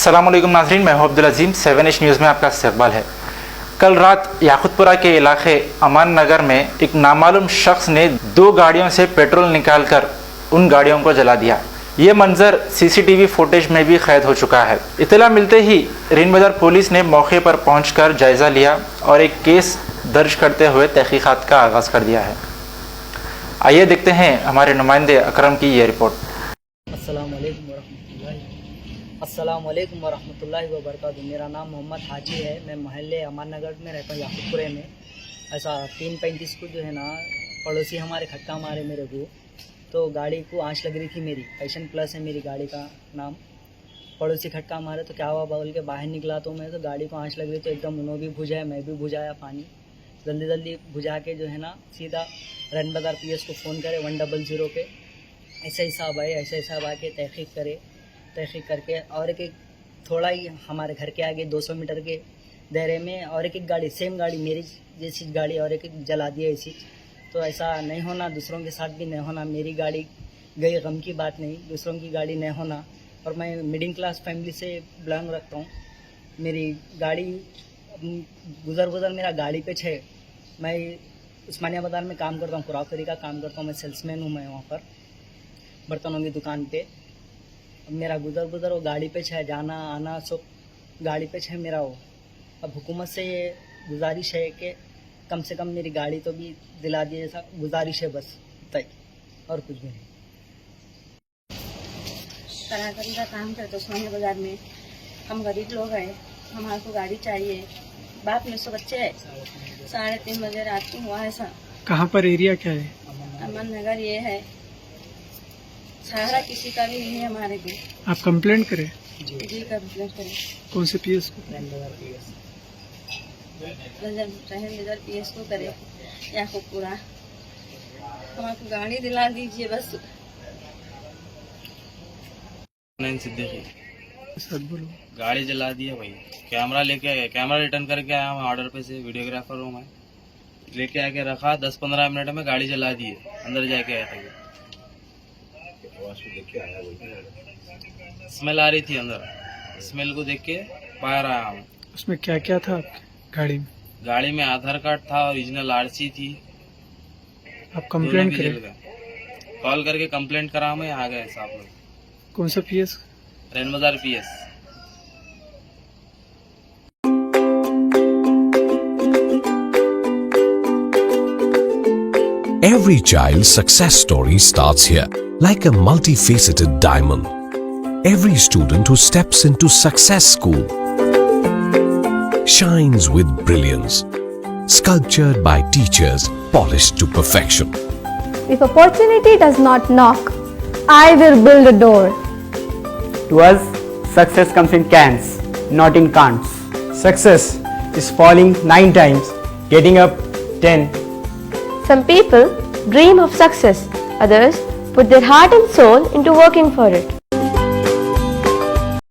अस्सलामुअलैकुम नाज़रीन, मैं हूं अब्दुल अजीम। 7H न्यूज़ में आपका इस्तकबाल है। कल रात याकुतपुरा के इलाके अमान नगर में एक नामालूम शख्स ने 2 गाड़ियों से पेट्रोल निकालकर उन गाड़ियों को जला दिया। ये मंजर सीसीटीवी फुटेज में भी कैद हो चुका है। इत्तला मिलते ही रिन बाजार पुलिस ने मौके पर पहुंचकर जायज़ा लिया और एक केस दर्ज करते हुए तहकीकात का आगाज़ कर दिया है। आइए देखते हैं हमारे नुमाइंदे अकरम की ये रिपोर्ट। अस्सलामुअलैकुम वरहमतुल्लाहि वबरकातुहू। मेरा नाम मोहम्मद हाजी है। मैं मोहल्ले अमान नगर में रहता हूँ, याकुतपुरे में। ऐसा 3:35 को जो है ना, पड़ोसी हमारे खटका मारे मेरे को, तो गाड़ी को आँच लग रही थी। मेरी पैशन प्लस है मेरी गाड़ी का नाम। पड़ोसी खटका मारे तो क्या हुआ बोल के बाहर निकला तो मैं, तो गाड़ी को आँच लग रही तो एकदम उन्होंने भी बुझाया, मैं भी बुझाया पानी। जल्दी बुझा के जो है ना सीधा रन बाजार PS को फ़ोन करे 100 पे। ऐसा ही साहब आए, ऐसा ही साहब आके तहकीक करके और एक थोड़ा ही हमारे घर के आगे 200 मीटर के दायरे में और एक गाड़ी, सेम गाड़ी मेरी जैसी गाड़ी और एक जला दिया ऐसी। तो ऐसा नहीं होना, दूसरों के साथ भी नहीं होना। मेरी गाड़ी गई, गम की बात नहीं, दूसरों की गाड़ी नहीं होना। और मैं मिडिल क्लास फैमिली से बिलोंग रखता हूँ। मेरी गाड़ी गुजर मेरा गाड़ी पे है। मैं उस्मानिया बाज़ार में काम करता हूँ, क्रॉकरी का काम करता हूँ। मैं सेल्समैन हूँ, मैं वहाँ पर बर्तनों की दुकान पे। मेरा गुजर वो गाड़ी पे है, जाना आना सब गाड़ी पे है मेरा वो। अब हुकूमत से ये गुजारिश है कि कम से कम मेरी गाड़ी तो भी दिला दिए, ऐसा गुजारिश है बस, तय और कुछ भी नहीं। क्रॉकरी का काम करते उस्मानिया बाज़ार में। हम गरीब लोग हैं, हमारे को गाड़ी चाहिए। बाप में 100 बच्चे हैं। 3:30 बजे रात को हुआ है ऐसा। कहाँ पर, एरिया क्या है? अमन नगर ये है। सहारा किसी का भी नहीं है हमारे को। आप कंप्लेंट करें? जी कंप्लेंट करें। कौन से PS को? PS को करे या को पूरा हमारे गाड़ी दिला दीजिए बस। सर बोलो। गाड़ी जला दी है भाई। कैमरा लेके आया, कैमरा रिटर्न करके आया मैं ऑर्डर पे से, वीडियोग्राफर हूँ मैं। लेके आके रखा, 10-15 मिनट में गाड़ी जला दी है। अंदर जाके आया था, स्मेल आ रही थी अंदर। स्मेल को देख के बाहर आया हूँ। उसमें क्या क्या था गाड़ी में? गाड़ी में आधार कार्ड था, ओरिजिनल RC थी। आप कंप्लेंट करें? कॉल करके कंप्लेंट करा, मैं आ गए साहब लोग। कौन सा PS? रन बाजार PS। Every child's success story starts here, like a multifaceted diamond. Every student who steps into Success School shines with brilliance, sculptured by teachers polished to perfection. If opportunity does not knock, I will build a door. To us, success comes in cans, not in can'ts. Success is falling 9 times, getting up 10. Some people dream of success, others put their heart and soul into working for it.